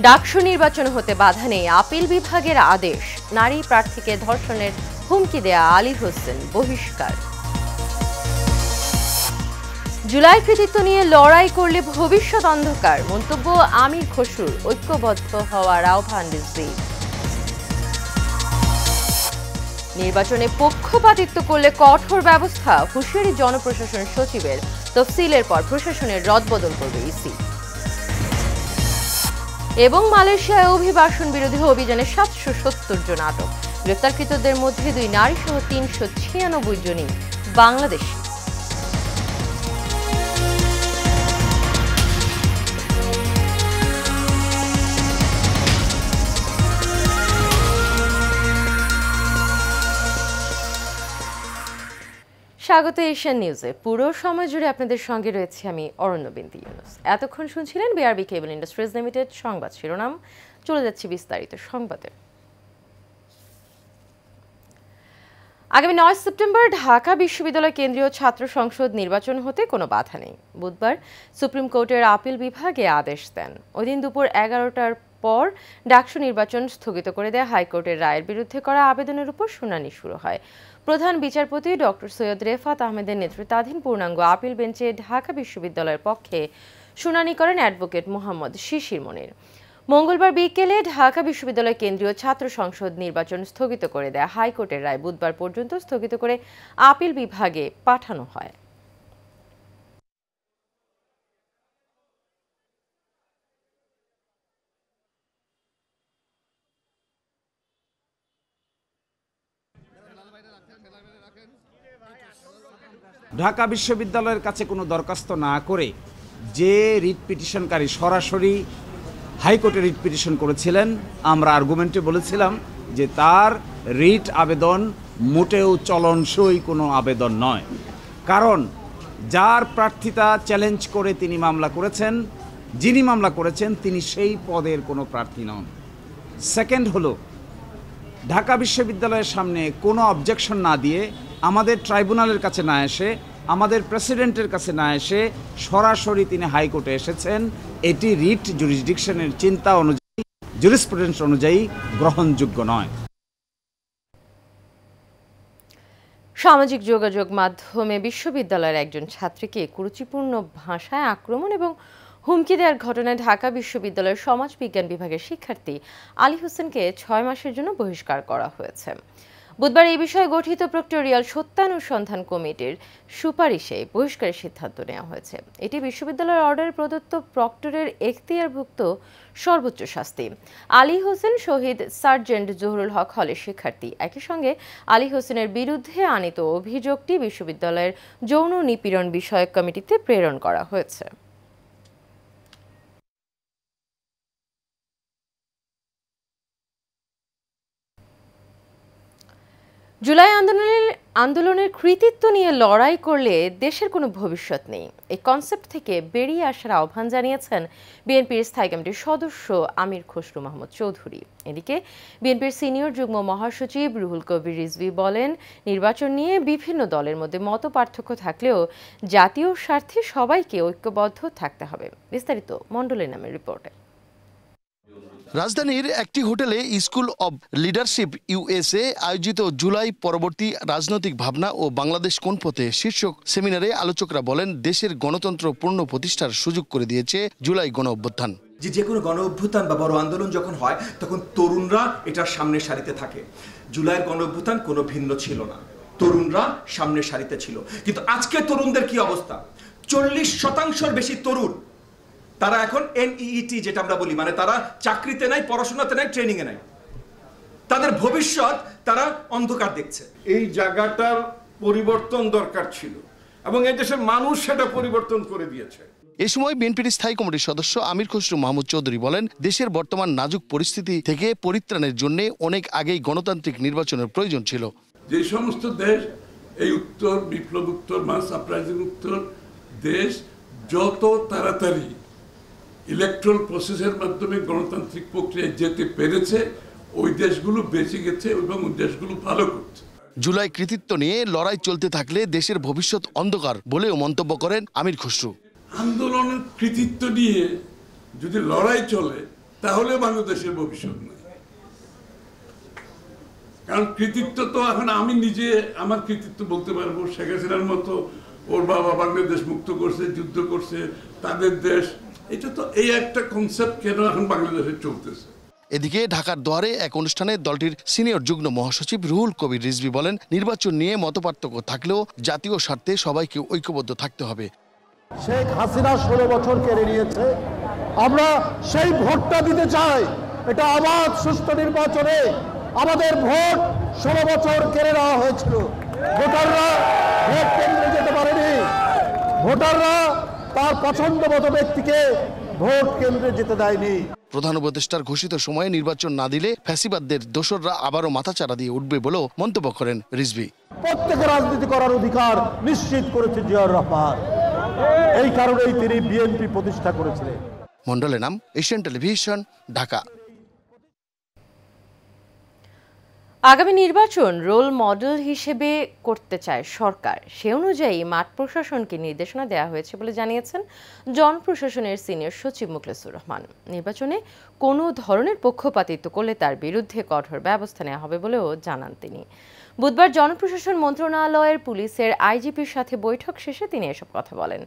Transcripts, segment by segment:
ডাকসু নির্বাচন হতে বাধা নেই, আপিল বিভাগের আদেশ। নারী প্রার্থীকে ধর্ষণের হুমকি দেয়া আলী হোসেন বহিষ্কার। জুলাই কৃতিত্ব নিয়ে লড়াই করলে ভবিষ্যৎ অন্ধকার, মন্তব্য আমির খসরুর। ঐক্যবদ্ধ হওয়ার আহ্বান রিজভীর। নির্বাচনে পক্ষপাতিত্ব করলে কঠোর ব্যবস্থা, হুঁশিয়ারি জনপ্রশাসন সচিবের। তফসিলের পর প্রশাসনের রদবদল করবে ইসি। এবং মালয়েশিয়ায় অভিবাসন বিরোধী অভিযানে 770 জন আটক। গ্রেপ্তারকৃতদের মধ্যে 2 নারী সহ 396 জনই বাংলাদেশি। স্বাগত এশিয়ান নিউজে। পুরো সময় জুড়ে আপনাদের সঙ্গে রয়েছে আমি অরণ্য বিনতি ইউনুস। এতক্ষণ শুনছিলেন বিআরবি কেবল ইন্ডাস্ট্রিজ লিমিটেড সংবাদ শিরোনাম। চলে যাচ্ছি বিস্তারিত সংবাদে। আগামী 9 সেপ্টেম্বর ঢাকা বিশ্ববিদ্যালয় কেন্দ্রীয় ছাত্র সংসদ নির্বাচন হতে কোনো বাধা নেই। বুধবার সুপ্রিম কোর্টের আপিল বিভাগে আদেশ দেন। ওই দিন দুপুর 11টার পর ডাকসু নির্বাচন স্থগিত করে দেয় হাইকোর্টের রায়ের বিরুদ্ধে করা আবেদনের উপর শুনানি শুরু হয়। প্রধান বিচারপতি ডক্টর সৈয়দ রেফাত আহমেদের নেতৃত্বাধীন পূর্ণাঙ্গ আপিল বেঞ্চে ঢাকা বিশ্ববিদ্যালয়ের পক্ষে শুনানি করেন অ্যাডভোকেট মোহাম্মদ শিশির মনির। মঙ্গলবার বিকেলে ঢাকা বিশ্ববিদ্যালয় কেন্দ্রীয় ছাত্র সংসদ নির্বাচন স্থগিত করে দেয় হাইকোর্টের রায় বুধবার পর্যন্ত স্থগিত করে আপিল বিভাগে পাঠানো হয়। ঢাকা বিশ্ববিদ্যালয়ের কাছে কোনো দরখাস্ত না করে যে রিট পিটিশনকারী সরাসরি হাইকোর্টে রিট পিটিশন করেছিলেন, আমরা আর্গুমেন্টে বলেছিলাম যে তার রিট আবেদন মোটেও চলনসই কোনো আবেদন নয়। কারণ যার প্রার্থিতা চ্যালেঞ্জ করে তিনি মামলা করেছেন, যিনি মামলা করেছেন তিনি সেই পদের কোনো প্রার্থী নন। সেকেন্ড হলো, ঢাকা বিশ্ববিদ্যালয়ের সামনে কোনো অবজেকশন না দিয়ে, আমাদের ট্রাইব্যুনালের কাছে না এসে, আমাদের প্রেসিডেন্টের কাছে না এসে সরাসরি তিনি হাইকোর্টে এসেছেন। এটি রিট জুরিসডিকশনের চিন্তা অনুযায়ী, জুরিসপ্রুডেন্স অনুযায়ী গ্রহণযোগ্য নয়। সামাজিক যোগাযোগ মাধ্যমে বিশ্ববিদ্যালয়ের একজন ছাত্রীকে কুরুচিপূর্ণ ভাষায় আক্রমণ এবং হুমকি দেওয়ার ঘটনায় ঢাকা বিশ্ববিদ্যালয়ের সমাজবিজ্ঞান বিভাগের শিক্ষার্থী আলী হোসেনকে 6 মাসের জন্য বহিষ্কার করা হয়েছে। বুধবার এই বিষয়ে গঠিত প্রক্টোরিয়াল সত্যানুসন্ধান কমিটির সুপারিশে বহিষ্কারের সিদ্ধান্ত নেওয়া হয়েছে। এটি বিশ্ববিদ্যালয়ের অর্ডারে প্রদত্ত প্রক্টরের এখতিয়ারভুক্ত সর্বোচ্চ শাস্তি। আলী হোসেন শহীদ সার্জেন্ট জহুরুল হক হলের শিক্ষার্থী। একই সঙ্গে আলী হোসেনের বিরুদ্ধে আনীত অভিযোগটি বিশ্ববিদ্যালয়ের যৌন নিপীড়ন বিষয়ক কমিটিতে প্রেরণ করা হয়েছে। জুলাই আন্দোলনের কৃতিত্ব নিয়ে লড়াই করলে দেশের কোনো ভবিষ্যৎ নেই, এই কনসেপ্ট থেকে বেরিয়ে আসার আহ্বান জানিয়েছেন বিএনপির স্থায়ী কমিটির সদস্য আমির খসরু মাহমুদ চৌধুরী। এদিকে বিএনপির সিনিয়র যুগ্ম মহাসচিব রুহুল কবির রিজভী বলেন, নির্বাচন নিয়ে বিভিন্ন দলের মধ্যে মতপার্থক্য থাকলেও জাতীয় স্বার্থে সবাইকে ঐক্যবদ্ধ থাকতে হবে। বিস্তারিত মণ্ডলের নামের রিপোর্টে। রাজধানীর একটি হোটেলে স্কুল অব লিডারশিপ ইউএসএ আয়োজিত জুলাই পরবর্তী রাজনৈতিক ভাবনা ও বাংলাদেশ কোন পথে শীর্ষক সেমিনারে আলোচকরা বলেন, দেশের গণতন্ত্র পূর্ণ প্রতিষ্ঠার সুযোগ করে দিয়েছে জুলাই গণ অভ্যুত্থান। যে কোনো গণ অভ্যুত্থান বা বড় আন্দোলন যখন হয় তখন তরুণরা এটার সামনের সারিতে থাকে। জুলাইয়ের গণ অভ্যুত্থান কোনো ভিন্ন ছিল না, তরুণরা সামনের সারিতে ছিল। কিন্তু আজকে তরুণদের কি অবস্থা? 40% বেশি তরুণ তারা এখন এনইইটি যেটা আমরা বলি, মানে তারা চাকরিতে নাই, পড়াশোনাতে নাই, ট্রেনিং এ নাই। তাদের ভবিষ্যৎ তারা অন্ধকার দেখছে। এই জায়গাটার পরিবর্তন দরকার ছিল এবং এই দেশের মানুষ সেটা পরিবর্তন করে দিয়েছে। এ সময় বিএনপির স্থায়ী কমিটির সদস্য আমির খসরু মাহমুদ চৌধুরী বলেন, দেশের বর্তমান নাজুক পরিস্থিতি থেকে পরিত্রাণের জন্য অনেক আগেই গণতান্ত্রিক নির্বাচনের প্রয়োজন ছিল। যে সমস্ত দেশ এই উত্তর বিপ্লব উত্তর মাস আপরাইজিং উত্তর দেশ যত তাড়াতাড়ি ইলেকট্রাল প্রসেসের মাধ্যমে গণতান্ত্রিক প্রক্রিয়ায় যেতে পেরেছে, ওই দেশগুলো বেঁচে গেছে এবং ওই দেশগুলো ভালো করছে। জুলাই কৃতিত্ব নিয়ে লড়াই চলতে থাকলে দেশের ভবিষ্যৎ অন্ধকার বলেও মন্তব্য করেন আমির খসরু। আন্দোলনের কৃতিত্ব নিয়ে যদি লড়াই চলে তাহলে বাংলাদেশের ভবিষ্যৎ নেই। কারণ কৃতিত্ব তো এখন আমি নিজে আমার কৃতিত্ব বলতে পারবো, শেখ হাসিনার মতো ওর বাবা বাংলাদেশ মুক্ত করছে, যুদ্ধ করছে, তাদের দেশ, এটা তো এই একটা কনসেপ্ট কেন এখন বাংলাদেশে চলতেছে। এদিকে ঢাকার দোহারে এক অনুষ্ঠানে দলটির সিনিয়র যুগ্ম মহাসচিব রুহুল কবির রিজভী বলেন, নির্বাচন নিয়ে মতপার্থক্য থাকলেও জাতীয় স্বার্থে সবাইকে ঐক্যবদ্ধ থাকতে হবে। শেখ হাসিনা 16 বছর কেড়ে নিয়েছে, আমরা সেই ভোটটা দিতে চাই। এটা অবাধ সুষ্ঠু নির্বাচনে আমাদের ভোট 16 বছর কেড়ে নেওয়া হয়েছিল। ভোটাররা ভোট কেন্দ্রে যেতে পারেনি, ভোটাররা তার পছন্দ মতো ব্যক্তিকে ভোট কেন্দ্রে যেতে দেয়নি। প্রধান উপদেষ্টার ঘোষিত সময়ে নির্বাচন না দিলে ফ্যাসিবাদদের দোসররা আবারও মাথাচাড়া দিয়ে উঠবে বলেও মন্তব্য করেন রিজভী। প্রত্যেকের রাজনীতি করার অধিকার নিশ্চিত করেছে জিয়াউর রহমান, এই কারণেই তিনি বিএনপি প্রতিষ্ঠা করেছিলেন। মন্ডলের নাম, এশিয়ান টেলিভিশন, ঢাকা। আগামী নির্বাচন রোল মডেল হিসেবে করতে চায় সরকার, সে অনুযায়ী মাঠ প্রশাসনকে নির্দেশনা দেওয়া হয়েছে বলে জানিয়েছেন জনপ্রশাসনের সিনিয়র সচিব মুখলেসুর রহমান। নির্বাচনে কোনো ধরনের পক্ষপাতিত্ব করলে তার বিরুদ্ধে কঠোর ব্যবস্থা নেওয়া হবে বলেও জানান তিনি। বুধবার জনপ্রশাসন মন্ত্রণালয়ের পুলিশের আইজিপির সাথে বৈঠক শেষে তিনি এসব কথা বলেন।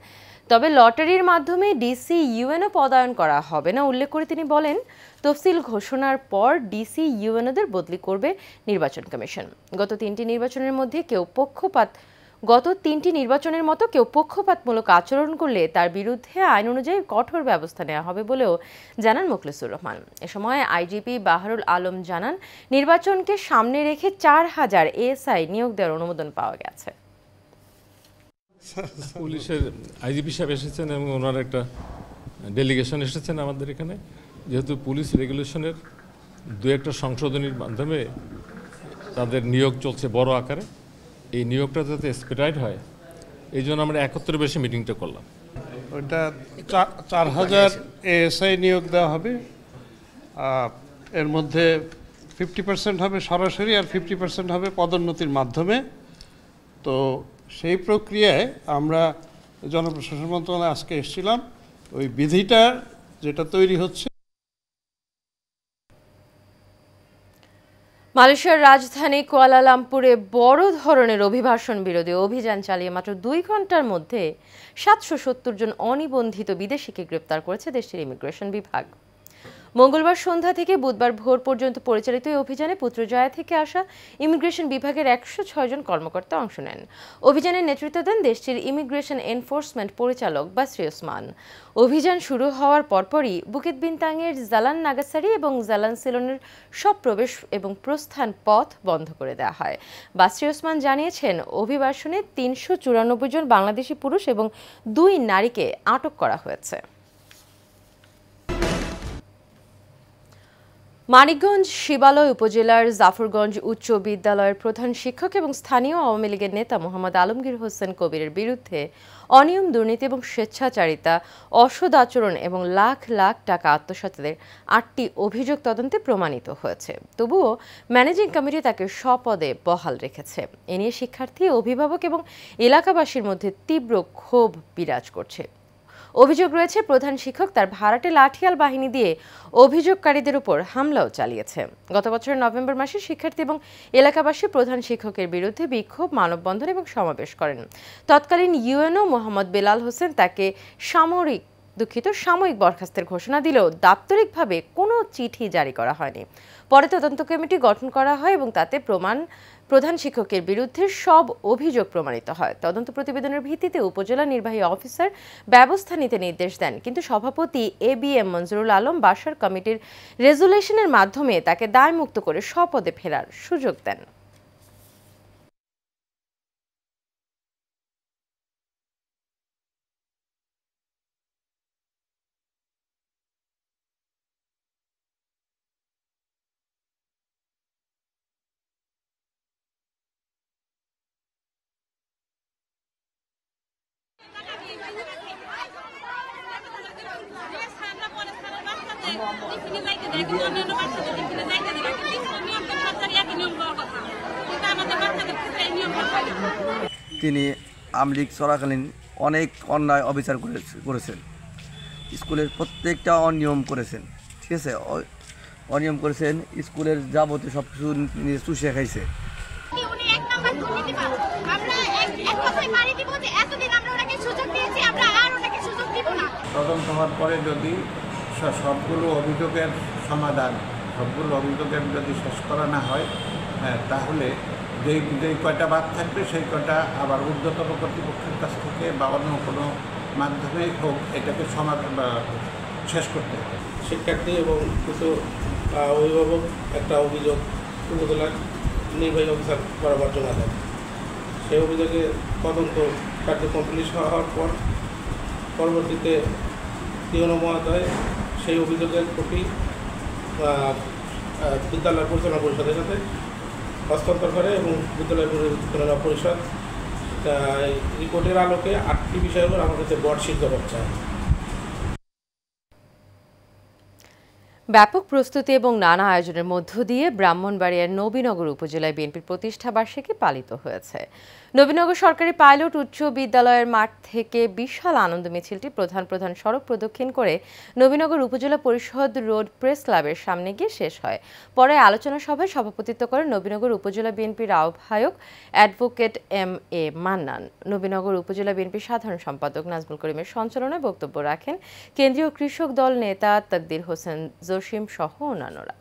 তবে লটারির মাধ্যমে ডিসি ইউএনও পদায়ন করা হবে না উল্লেখ করে তিনি বলেন, তফসিল ঘোষণার পর ডিসি ইউএনওদের বদলি করবে নির্বাচন কমিশন। গত তিনটি নির্বাচনের মতো কেউ পক্ষপাতমূলক আচরণ করলে তার বিরুদ্ধে আইন অনুযায়ী কঠোর ব্যবস্থা নেওয়া হবে বলেও জানান মুখলেসুর রহমান। এ সময় আইজিপি বাহারুল আলম জানান, নির্বাচনকে সামনে রেখে 4000 এএসআই নিয়োগ দেওয়ার অনুমোদন পাওয়া গেছে। পুলিশের আইজিপি সাহেব এসেছেন এবং ওনার একটা ডেলিগেশন এসেছেন আমাদের এখানে। যেহেতু পুলিশ রেগুলেশনের দু একটা সংশোধনীর মাধ্যমে তাদের নিয়োগ চলছে বড় আকারে, এই নিয়োগটা যাতে এক্সপেডিট হয় এই জন্য আমরা 71 বেশি মিটিংটা করলাম। ওইটা 4000 এএসআই নিয়োগ দেওয়া হবে। এর মধ্যে 50% হবে সরাসরি আর 50% হবে পদোন্নতির মাধ্যমে। তো সেই প্রক্রিয়ায় আমরা জনপ্রশাসন মন্ত্রণালয়ে আজকে এসেছিলাম, ওই বিধিটা যেটা তৈরি হচ্ছে। মালয়েশিয়ার রাজধানী কুয়ালালামপুরে বড় ধরনের অভিবাসন বিরোধী অভিযান চালিয়ে মাত্র 2 ঘন্টার মধ্যে 770 জন অনিবন্ধিত বিদেশিকে গ্রেপ্তার করেছে দেশটির ইমিগ্রেশন বিভাগ। মঙ্গলবার সন্ধ্যা থেকে বুধবার ভোর পর্যন্ত পরিচালিত এই অভিযানে পুত্রজয়া থেকে আসা ইমিগ্রেশন বিভাগের 106 জন কর্মকর্তা অংশ নেন। অভিযানের নেতৃত্ব দেন দেশটির ইমিগ্রেশন এনফোর্সমেন্ট পরিচালক বাসরি ওসমান। অভিযান শুরু হওয়ার পরপরই বুকিত বিনতাংয়ের জালান নাগাসারি এবং জালান সিলনের সব প্রবেশ এবং প্রস্থান পথ বন্ধ করে দেওয়া হয়। বাসরি ওসমান জানিয়েছেন, অভিবাসনে 394 জন বাংলাদেশি পুরুষ এবং 2 নারীকে আটক করা হয়েছে। মানিকগঞ্জ শিবালয় উপজেলার জাফরগঞ্জ উচ্চ বিদ্যালয়ের প্রধান শিক্ষক এবং স্থানীয় আওয়ামী লীগের নেতা মোহাম্মদ আলমগীর হোসেন কবিরের বিরুদ্ধে অনিয়ম, দুর্নীতি এবং স্বেচ্ছাচারিতা, অসৎ আচরণ এবং লাখ লাখ টাকা আত্মসাতের 8টি অভিযোগ তদন্তে প্রমাণিত হয়েছে। তবুও ম্যানেজিং কমিটি তাকে স্বপদে বহাল রেখেছে। এ নিয়ে শিক্ষার্থী, অভিভাবক এবং এলাকাবাসীর মধ্যে তীব্র ক্ষোভ বিরাজ করছে। অভিযোগ রয়েছে, প্রধান শিক্ষক তার ভাড়াটে লাঠিয়াল বাহিনী দিয়ে অভিযোগকারীদের উপর হামলাও চালিয়েছে। গত বছরের নভেম্বর মাসে শিক্ষার্থী এবং এলাকাবাসী প্রধান শিক্ষকের বিরুদ্ধে বিক্ষোভ, মানববন্ধন এবং সমাবেশ করেন। তৎকালীন ইউএনও মোহাম্মদ বেলাল হোসেন তাকে সাময়িক বরখাস্তের ঘোষণা দিলেও দাপ্তরিকভাবে কোনো চিঠি জারি করা হয়নি। পরে তদন্ত কমিটি গঠন করা হয় এবং তাতে প্রধান শিক্ষকের বিরুদ্ধে সব অভিযোগ প্রমাণিত হয়। তদন্ত প্রতিবেদনের ভিত্তিতে উপজেলা নির্বাহী অফিসার ব্যবস্থা নিতে নির্দেশ দেন, কিন্তু সভাপতি ABM মঞ্জুরুল আলম বাসার কমিটির রেজুলেশনের মাধ্যমে তাকে দায়মুক্ত করে স্বপদে ফেরার সুযোগ দেন। তিনি আমলিগ চলাকালীন অনেক অন্যায় অবিচার করেছেন, স্কুলের প্রত্যেকটা অনিয়ম করেছেন। ঠিক আছে, অনিয়ম করেছেন, স্কুলের যাবতীয় সব কিছু নিজে চুষে খাইছে। তদন্ত হওয়ার পরে যদি সবগুলো অভিযোগের সমাধান, সবগুলো অভিযোগের যদি শেষ করা না হয়, তাহলে যেই কয়টা বাদ থাকবে সেই কয়টা আবার ঊর্ধ্বতন কর্তৃপক্ষের কাছ থেকে বা অন্য কোনো মাধ্যমে হোক এটাকে সমাধান বা শেষ করতে হবে। শিক্ষার্থী এবং কিছু অভিভাবক একটা অভিযোগ উপজেলার নির্বাহী অফিসার বরাবর জমা দেয়। সেই অভিযোগে তদন্ত কার্য কমপ্লিট হওয়ার পর পরবর্তীতে ইউনো মহোদয় সেই অভিযোগের কপি বিদ্যালয় পরিচালনা পরিষদের সাথে হস্তান্তর করে এবং বিদ্যালয় পরিচালনা পরিষদ রিপোর্টের আলোকে 8টি বিষয়ের উপর আমার কাছে বোর্ড সিদ্ধ করতে হয়। ব্যাপক প্রস্তুতি এবং নানা আয়োজনের মধ্য দিয়ে ব্রাহ্মণবাড়িয়ার নবীনগর উপজেলায় বিএনপির প্রতিষ্ঠা বার্ষিকী পালিত হয়েছে। নবীনগর সরকারি পাইলট উচ্চ বিদ্যালয়ের মাঠ থেকে বিশাল আনন্দ মিছিলটি প্রধান প্রধান সড়ক প্রদক্ষিণ করে নবীনগর উপজেলা পরিষদ রোড প্রেস ক্লাবের সামনে গিয়ে শেষ হয়। পরে আলোচনা সভায় সভাপতিত্ব করেন নবীনগর উপজেলা বিএনপির আহ্বায়ক অ্যাডভোকেট এম.এ. মান্নান। নবীনগর উপজেলা বিএনপির সাধারণ সম্পাদক নাজমুল করিমের সঞ্চালনায় বক্তব্য রাখেন কেন্দ্রীয় কৃষক দল নেতা তাকদির হোসেন জসিম সহ অন্যান্যরা।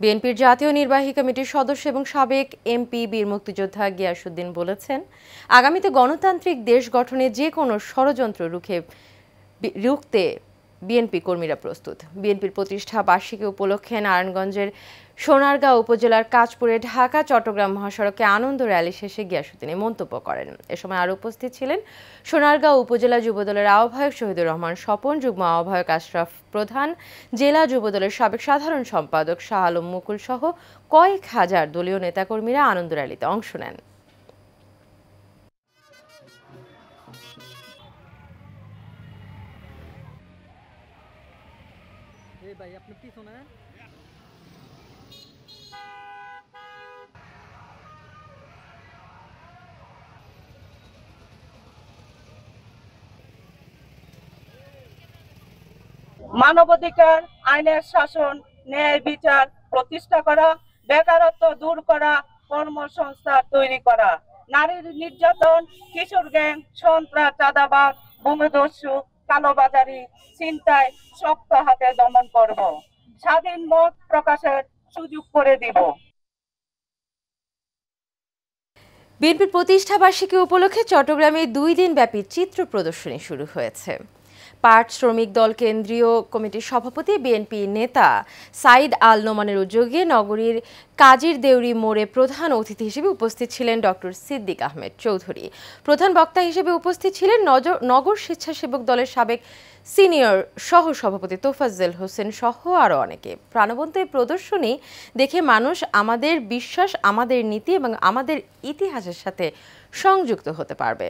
বিএনপির জাতীয় নির্বাহী কমিটির সদস্য এবং সাবেক এমপি বীর মুক্তিযোদ্ধা গিয়াসউদ্দিন বলেছেন, আগামীতে গণতান্ত্রিক দেশ গঠনে যে কোনো ষড়যন্ত্র রুখতে বিএনপি কর্মীরা প্রস্তুত। বিএনপির প্রতিষ্ঠা বার্ষিকী উপলক্ষে নারায়ণগঞ্জের সোনারগাঁও উপজেলার কাঁচপুরে ঢাকা চট্টগ্রাম মহাসড়কে আনন্দ র্যালি শেষে গিয়াসউদ্দিন মন্তব্য করেন। এ সময় আরও উপস্থিত ছিলেন সোনারগাঁও উপজেলা যুবদলের আহ্বায়ক শহীদুর রহমান স্বপন, যুগ্ম আহ্বায়ক আশরাফ প্রধান, জেলা যুবদলের সাবেক সাধারণ সম্পাদক শাহ আলম মুকুল সহ কয়েক হাজার দলীয় নেতাকর্মীরা আনন্দ র্যালিতে অংশ নেন। মানবাধিকার, আইনের শাসন, ন্যায় বিচার প্রতিষ্ঠা করা, বেকারত্ব দূর করা, কর্মসংস্থান তৈরি করা, নারীর নির্যাতন, কিশোর গ্যাং, সন্ত্রাস, চাঁদাবাজ, ভূমিদস্যু, কালোবাজারি, ছিনতাই শক্ত হাতে দমন করব। স্বাধীন মত প্রকাশের সুযোগ করে দিব। বিএনপির প্রতিষ্ঠা বার্ষিকী উপলক্ষে চট্টগ্রামে 2 দিন ব্যাপী চিত্র প্রদর্শনী শুরু হয়েছে। পাট শ্রমিক দল কেন্দ্রীয় কমিটির সভাপতি বিএনপি নেতা সাইদ আল নোমানের উদ্যোগে নগরীর কাজীর দেউরি মোড়ে প্রধান অতিথি হিসেবে উপস্থিত ছিলেন ডক্টর সিদ্দিক আহমেদ চৌধুরী। প্রধান বক্তা হিসেবে উপস্থিত ছিলেন নগর স্বেচ্ছাসেবক দলের সাবেক সিনিয়র সহ সভাপতি তোফাজ্জল হোসেন সহ আরও অনেকে। প্রাণবন্ত এই প্রদর্শনী দেখে মানুষ আমাদের বিশ্বাস, আমাদের নীতি এবং আমাদের ইতিহাসের সাথে সংযুক্ত হতে পারবে।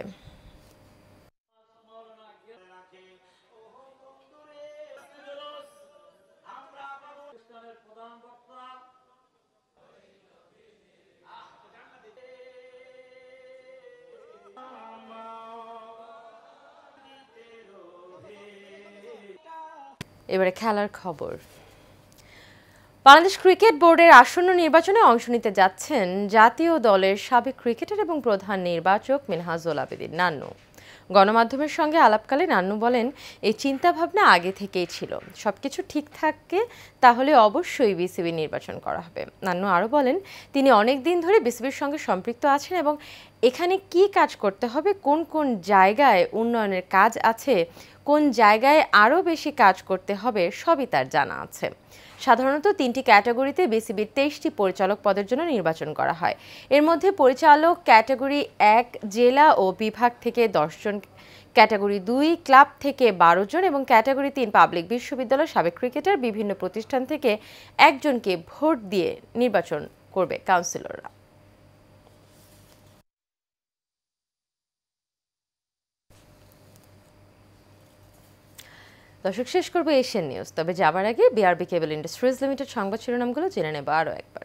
এবারে খেলার খবর। বাংলাদেশ ক্রিকেট বোর্ডের আসন্ন নির্বাচনে অংশ নিতে যাচ্ছেন জাতীয় দলের সাবেক ক্রিকেটার এবং প্রধান নির্বাচক মিনহাজুল আবেদীন নান্নু। গণমাধ্যমের সঙ্গে আলাপকালে নান্নু বলেন, এই চিন্তাভাবনা আগে থেকেই ছিল, সবকিছু ঠিক থাকে তাহলে অবশ্যই বিসিবি নির্বাচন করা হবে। নান্নু আরও বলেন, তিনি অনেক দিন ধরে বিসিবির সঙ্গে সম্পৃক্ত আছেন এবং এখানে কি কাজ করতে হবে, কোন কোন জায়গায় উন্নয়নের কাজ আছে, কোন জায়গায় আরও বেশি কাজ করতে হবে সবই তার জানা আছে। সাধারণত 3টি ক্যাটাগরিতে বিসিবির 23টি পরিচালক পদের জন্য নির্বাচন করা হয়। এর মধ্যে পরিচালক ক্যাটাগরি 1 জেলা ও বিভাগ থেকে 10 জন, ক্যাটাগরি 2 ক্লাব থেকে 12 জন এবং ক্যাটাগরি 3 পাবলিক বিশ্ববিদ্যালয়, সাবেক ক্রিকেটার, বিভিন্ন প্রতিষ্ঠান থেকে একজনকে ভোট দিয়ে নির্বাচন করবে কাউন্সিলররা। দর্শক, শেষ করবো এশিয়ান নিউজ, তবে যাবার আগে বিআরবি কেবল ইন্ডাস্ট্রিজ লিমিটেড সংবাদ শিরোনামগুলো জেনে নেব আরও একবার।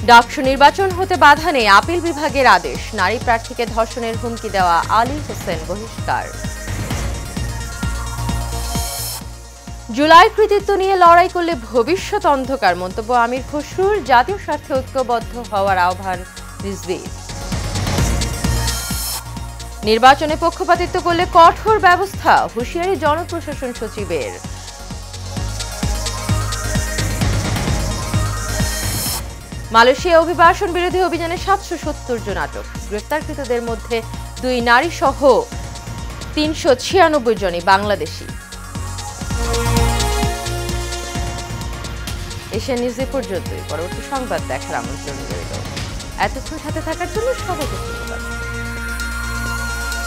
ডাকসু নির্বাচন হতে বাধা নেই, আপিল বিভাগের আদেশ। নারী প্রার্থীকে ধর্ষণের হুমকি দেওয়া আলী হোসেন বহিষ্কার। জুলাই কৃতিত্ব নিয়ে লড়াই করলে ভবিষ্যৎ অন্ধকার, মন্তব্য আমির খসরুর। জাতীয় স্বার্থে ঐক্যবদ্ধ হওয়ার আহ্বান রিজভীর। নির্বাচনে পক্ষপাতিত্ব করলে কঠোর ব্যবস্থা, হুঁশিয়ারি জনপ্রশাসন সচিবের। মালয়েশিয়া অভিবাসন বিরোধী অভিযানে 770 জন আটক, গ্রেফতারকৃতদের মধ্যে 2 নারী সহ 396 জনই বাংলাদেশি। এশিয়ান নিউজ এ পর্যন্তই। পরবর্তী সংবাদ দেখার আমন্ত্রণ রইল। এতক্ষণ সাথে থাকার জন্য সবাইকে ধন্যবাদ।